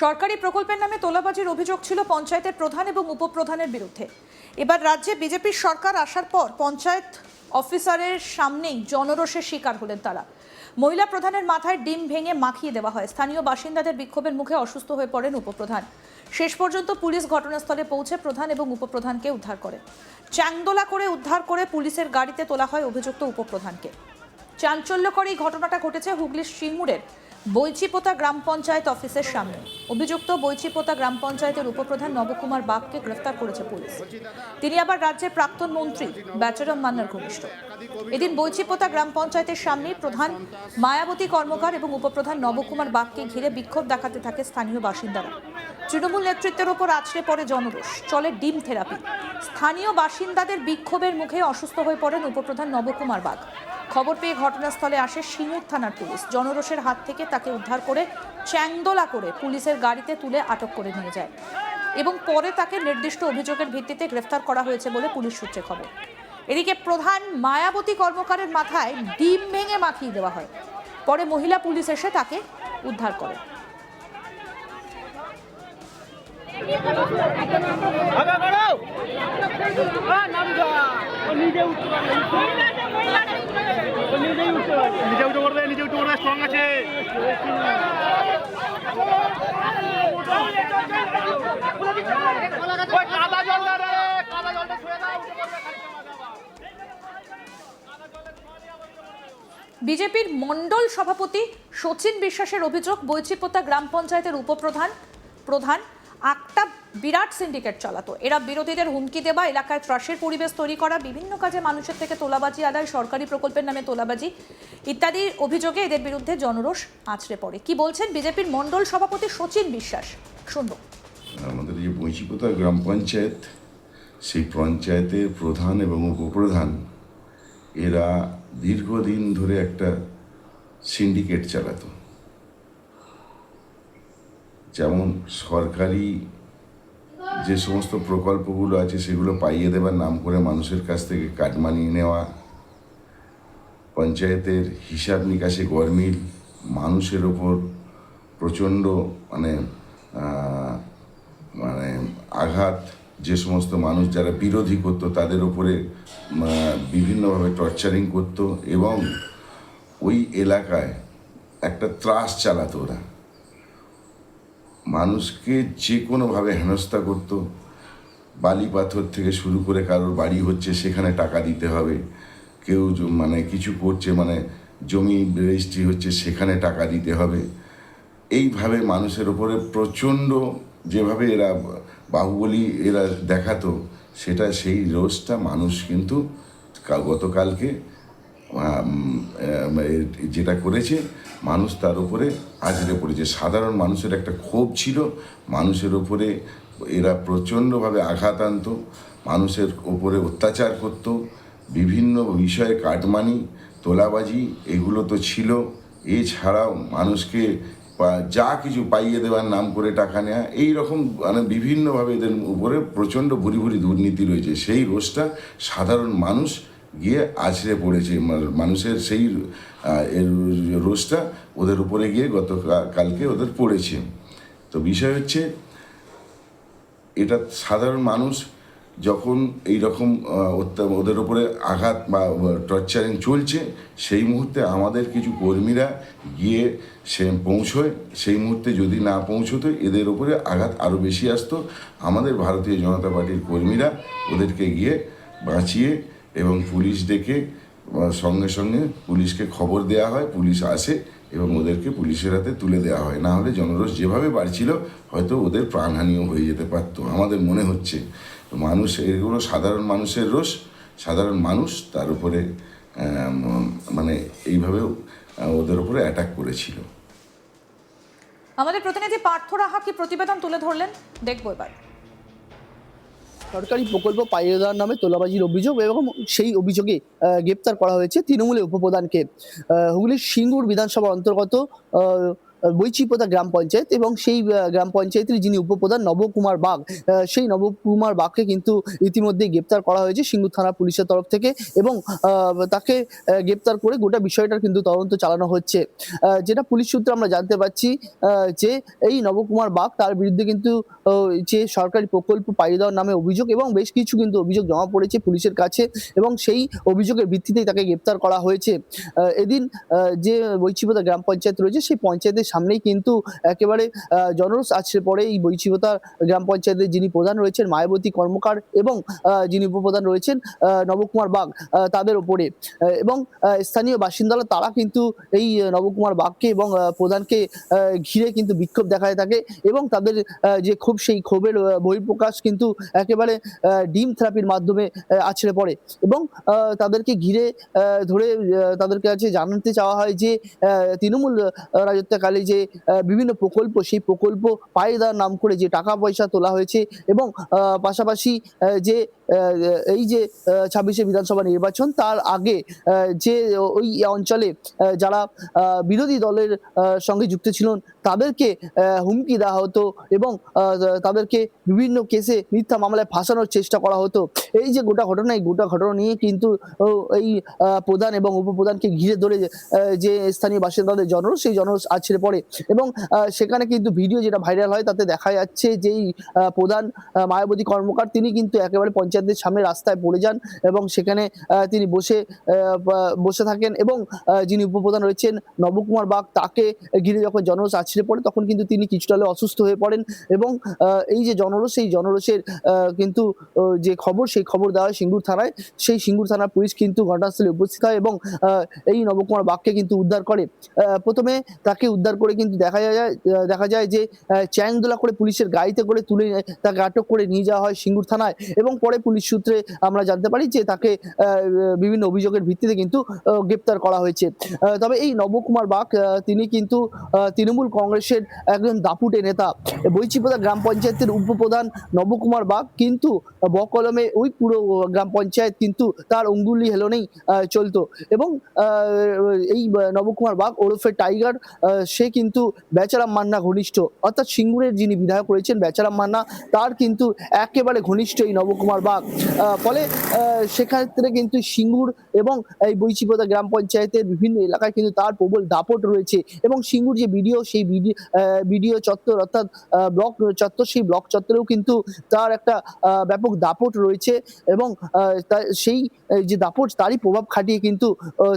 সরকারি প্রকল্পের নামে তোলাবাজির অভিযোগ ছিল পঞ্চায়েতের প্রধান এবং উপপ্রধানের বিরুদ্ধে। এবার রাজ্যে বিজেপির সরকার আসার পর পঞ্চায়েত অফিসারের সামনেই জনরোষের শিকার হলেন তারা। মহিলা প্রধানের মাথায় ডিম ভেঙে মাখিয়ে দেওয়া হয়। স্থানীয় বাসিন্দাদের বিক্ষোভের মুখে অসুস্থ হয়ে পড়েন উপপ্রধান। শেষ পর্যন্ত পুলিশ ঘটনাস্থলে পৌঁছে প্রধান এবং উপপ্রধানকে উদ্ধার করে। চ্যাংদোলা করে উদ্ধার করে পুলিশের গাড়িতে তোলা হয় অভিযুক্ত উপপ্রধানকে। চাঞ্চল্যকর এই ঘটনাটা ঘটেছে হুগলির সিঙ্গুরের বৈচিপোতা গ্রাম পঞ্চায়েত অফিসের সামনে। অভিযুক্ত বৈচিপোতা গ্রাম পঞ্চায়েতের উপপ্রধান নবকুমার বাগকে গ্রেফতার করেছে পুলিশ। তিনি আবার রাজ্যের প্রাক্তন মন্ত্রী ব্যাচরম মান্নার ঘনিষ্ঠ। এদিন বৈচিপোতা গ্রাম পঞ্চায়েতের সামনে প্রধান মায়াবতী কর্মকার এবং উপপ্রধান নবকুমার বাগকে ঘিরে বিক্ষোভ দেখাতে থাকে স্থানীয় বাসিন্দারা। তৃণমূল নেতৃত্বের ওপর আছড়ে পড়ে জনরোষ, চলে ডিম থেরাপি। স্থানীয় বাসিন্দাদের বিক্ষোভের মুখে অসুস্থ হয়ে পড়েন উপপ্রধান নবকুমার বাগ। খবর পেয়ে ঘটনাস্থলে আসে সিঙ্গুর থানার পুলিশ। জনরোষের হাত থেকে তাকে উদ্ধার করে চ্যাংদোলা করে পুলিশের গাড়িতে তুলে আটক করে নিয়ে যায় এবং পরে তাকে নির্দিষ্ট অভিযোগের ভিত্তিতে গ্রেফতার করা হয়েছে বলে পুলিশ সূত্রে খবর। এদিকে প্রধান মায়াবতী কর্মকারের মাথায় ডিম ভেঙে মাখিয়ে দেওয়া হয়। পরে মহিলা পুলিশ এসে তাকে উদ্ধার করে। বিজেপির মণ্ডল সভাপতি শচীন বিশ্বাসের অভিযোগ, বৈচিপোতা গ্রাম পঞ্চায়েতের প্রধান একটা বিরাট সিন্ডিকেট চালাতো। এরা বিরোধীদের হুমকি দেওয়া, এলাকায় ত্রাসের পরিবেশ তৈরি করা, বিভিন্ন কাজে মানুষের থেকে তোলাবাজি আদায়, সরকারি প্রকল্পের নামে তোলাবাজি ইত্যাদি অভিযোগে এদের বিরুদ্ধে জনরোষ আছড়ে পড়ে। কি বলছেন বিজেপির মণ্ডল সভাপতি শচীন বিশ্বাস, শুনব। আমাদের যে বৈচিপোতা গ্রাম পঞ্চায়েত, সেই পঞ্চায়েতের প্রধান এবং উপপ্রধান এরা দীর্ঘদিন ধরে একটা সিন্ডিকেট চালাতো। যেমন সরকারি যে সমস্ত প্রকল্পগুলো আছে সেগুলো পাইয়ে দেবার নাম করে মানুষের কাছ থেকে কাটমানি নেওয়া, পঞ্চায়েতের হিসাব নিকাশে গরমিল, মানুষের ওপর প্রচণ্ড মানে আঘাত, যে সমস্ত মানুষ যারা বিরোধী করতো তাদের ওপরে বিভিন্নভাবে টর্চারিং করতো এবং ওই এলাকায় একটা ত্রাস চালাতো। ওরা মানুষকে যে কোনোভাবে হেনস্থা করতো। বালি পাথর থেকে শুরু করে কারোর বাড়ি হচ্ছে সেখানে টাকা দিতে হবে, কেউ কিছু করছে জমি রেজিস্ট্রি হচ্ছে সেখানে টাকা দিতে হবে। এইভাবে মানুষের ওপরে প্রচণ্ড যেভাবে এরা বাহুবলী এরা দেখাতো, সেই রোষটা মানুষ কিন্তু গতকালকে যেটা করেছে, মানুষ তার উপরে আছড়ে পড়েছে। সাধারণ মানুষের একটা ক্ষোভ ছিল, মানুষের উপরে এরা প্রচণ্ডভাবে আঘাত আনতো, মানুষের ওপরে অত্যাচার করত, বিভিন্ন বিষয়ে কাটমানি তোলাবাজি এগুলো তো ছিল। এছাড়াও মানুষকে যা কিছু পাইয়ে দেওয়ার নাম করে টাকা নেওয়া, এইরকম বিভিন্নভাবে এদের উপরে প্রচণ্ড ভুরি ভুরি দুর্নীতি রয়েছে। সেই রোষটা সাধারণ মানুষ গিয়ে আছড়ে পড়েছে। মানুষের সেই রোষটা ওদের উপরে গিয়ে গতকালকে ওদের পড়েছে। তো বিষয় হচ্ছে, এটা সাধারণ মানুষ যখন এইরকম ওদের উপরে আঘাত বা টর্চারিং চলছে, সেই মুহূর্তে আমাদের কিছু কর্মীরা গিয়ে পৌঁছয়। সেই মুহূর্তে যদি না পৌঁছতো এদের উপরে আঘাত আরও বেশি আসতো। আমাদের ভারতীয় জনতা পার্টির কর্মীরা ওদেরকে গিয়ে বাঁচিয়ে এবং পুলিশ ডেকে সঙ্গে সঙ্গে পুলিশকে খবর দেওয়া হয়, পুলিশ আসে এবং ওদেরকে পুলিশের হাতে তুলে দেওয়া হয়। না হলে জনরোষ যেভাবে বাড়ছিল হয়তো ওদের প্রাণহানিও হয়ে যেতে পারতো আমাদের মনে হচ্ছে। তো মানুষ, এগুলো সাধারণ মানুষের রোষ, সাধারণ মানুষ তার উপরে এইভাবেও ওদের উপরে অ্যাটাক করেছিল। আমাদের প্রতিনিধি পার্থ রাহা কি প্রতিবেদন তুলে ধরলেন, দেখবো এবার। সরকারি প্রকল্প পাইয়ে দেওয়ার নামে তোলাবাজির অভিযোগ এবং সেই অভিযোগে গ্রেপ্তার করা হয়েছে তৃণমূলের উপপ্রধানকে। হুগলির সিঙ্গুর বিধানসভা অন্তর্গত বৈচিপোতা গ্রাম পঞ্চায়েত এবং সেই গ্রাম পঞ্চায়েতের যিনি উপপ্রধান নবকুমার বাগ, সেই নবকুমার বাগকে কিন্তু ইতিমধ্যে গ্রেপ্তার করা হয়েছে সিঙ্গুর থানা পুলিশের তরফ থেকে এবং তাকে গ্রেপ্তার করে গোটা বিষয়টার কিন্তু তদন্ত চালানো হচ্ছে। যেটা পুলিশ সূত্রে আমরা জানতে পারছি যে এই নবকুমার বাগ তার বিরুদ্ধে কিন্তু যে সরকারি প্রকল্প পাইয়ে দেওয়ার নামে অভিযোগ এবং বেশ কিছু কিন্তু অভিযোগ জমা পড়েছে পুলিশের কাছে এবং সেই অভিযোগের ভিত্তিতেই তাকে গ্রেপ্তার করা হয়েছে। এদিন যে বৈচিপোতা গ্রাম পঞ্চায়েত রয়েছে সেই পঞ্চায়েতের সামনেই কিন্তু একেবারে জনরোষ আছড়ে পড়ে এই বৈচিপোতা গ্রাম পঞ্চায়েতের যিনি প্রধান রয়েছেন মায়াবতী কর্মকার এবং যিনি উপপ্রধান রয়েছেন নবকুমার বাগ তাদের ওপরে এবং স্থানীয় বাসিন্দারা তারা কিন্তু এই নবকুমার বাগকে এবং প্রধানকে ঘিরে কিন্তু বিক্ষোভ দেখাতে থাকে এবং তাদের যে ক্ষোভ সেই ক্ষোভের বহিঃপ্রকাশ কিন্তু একেবারে ডিম থেরাপির মাধ্যমে আছড়ে পড়ে এবং তাদেরকে ঘিরে ধরে তাদের কাছে জানাতে চাওয়া হয় যে তৃণমূল রাজত্বকালে যে বিভিন্ন প্রকল্প সেই প্রকল্প পাইয়ে দেওয়ার নাম করে যে টাকা পয়সা তোলা হয়েছে এবং পাশাপাশি যে এই যে 26শে বিধানসভা নির্বাচন তার আগে যে ওই অঞ্চলে যারা বিরোধী দলের সঙ্গে যুক্ত ছিলেন তাদেরকে হুমকি দেওয়া হতো এবং তাদেরকে বিভিন্ন কেসে মিথ্যা মামলায় ফাঁসানোর চেষ্টা করা হতো। এই যে গোটা ঘটনা এই গোটা ঘটনা নিয়ে কিন্তু এই প্রধান এবং উপপ্রধানকে ঘিরে ধরে যে স্থানীয় বাসিন্দাদের জনরোষ সেই জনরোষ আছড়ে পড়ে এবং সেখানে কিন্তু ভিডিও যেটা ভাইরাল হয় তাতে দেখা যাচ্ছে যে প্রধান মায়াবতী কর্মকার তিনি কিন্তু একেবারে পঞ্চায়েতের সামনে রাস্তায় পড়ে যান এবং সেখানে তিনি বসে থাকেন এবং যিনি উপপ্রধান রয়েছেন নবকুমার বাগ তাকে ঘিরে যখন জনরোষ আছড়ে পড়ে তখন কিন্তু তিনি কিছুটা হলে অসুস্থ হয়ে পড়েন এবং এই যে জনরোষ সেই জনরোষের কিন্তু যে খবর সেই খবর দেওয়া হয় সিঙ্গুর থানায়। সেই সিঙ্গুর থানার পুলিশ কিন্তু ঘটনাস্থলে উপস্থিত হয় এবং এই নবকুমার বাগকে কিন্তু উদ্ধার করে। প্রথমে তাকে উদ্ধার করে কিন্তু দেখা যায় যে চ্যাংদোলা করে পুলিশের গাড়িতে করে তুলে তাকে আটক করে নিয়ে যাওয়া হয় সিঙ্গুর থানায় এবং পরে পুলিশ সূত্রে আমরা জানতে পারি যে তাকে বিভিন্ন অভিযোগের ভিত্তিতে কিন্তু গ্রেপ্তার করা হয়েছে। তবে এই নবকুমার বাগ তিনি কিন্তু তৃণমূল কংগ্রেসের একজন দাপুটে নেতা। বৈচিপোতা গ্রাম পঞ্চায়েতের উপপ্রধান নবকুমার বাগ কিন্তু বকলমে ওই পুরো গ্রাম পঞ্চায়েত কিন্তু তার অঙ্গুলি হেলনেই চলতো এবং এই নবকুমার বাগ ওরফে টাইগার সে কিন্তু বেচারাম মান্না ঘনিষ্ঠ, অর্থাৎ সিঙ্গুরের যিনি বিধায়ক রয়েছেন বেচারাম মান্না তার কিন্তু একেবারে ঘনিষ্ঠ এই নবকুমার বাগ। ফলে সেক্ষেত্রে কিন্তু সিঙ্গুর এবং এই বৈচিপোতা গ্রাম পঞ্চায়েতের বিভিন্ন এলাকায় কিন্তু তার প্রবল দাপট রয়েছে এবং সিঙ্গুর যে বিডিও সেই বিডিও চত্বর অর্থাৎ ব্লক চত্বর সেই ব্লক চত্বরেও কিন্তু তার একটা ব্যাপক দাপট রয়েছে এবং সেই যে দাপট তারই প্রভাব খাটিয়ে কিন্তু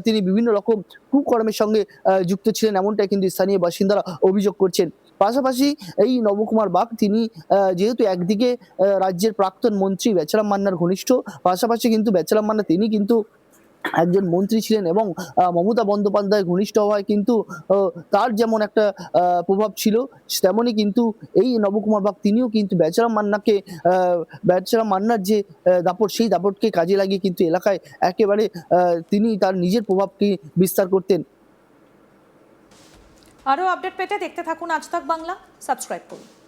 তিনি বিভিন্ন রকম কুকর্মের সঙ্গে যুক্ত ছিলেন এমনটাই কিন্তু স্থানীয় বাসিন্দারা অভিযোগ করছেন। পাশাপাশি এই নবকুমার বাগ তিনি যেহেতু একদিকে রাজ্যের প্রাক্তন মন্ত্রী বেচারাম মান্নার ঘনিষ্ঠ, পাশাপাশি কিন্তু বেচারাম মান্না তিনি কিন্তু একজন মন্ত্রী ছিলেন এবং মমতা বন্দ্যোপাধ্যায় ঘনিষ্ঠ হওয়ায় কিন্তু তার যেমন একটা প্রভাব ছিল তেমনই কিন্তু এই নবকুমার বাগ তিনিও কিন্তু বেচারাম মান্নার যে দাপট সেই দাপটকে কাজে লাগিয়ে কিন্তু এলাকায় একেবারে তিনি তার নিজের প্রভাবকে বিস্তার করতেন। আরও আপডেট পেতে দেখতে থাকুন আজ তাক বাংলা, সাবস্ক্রাইব করুন।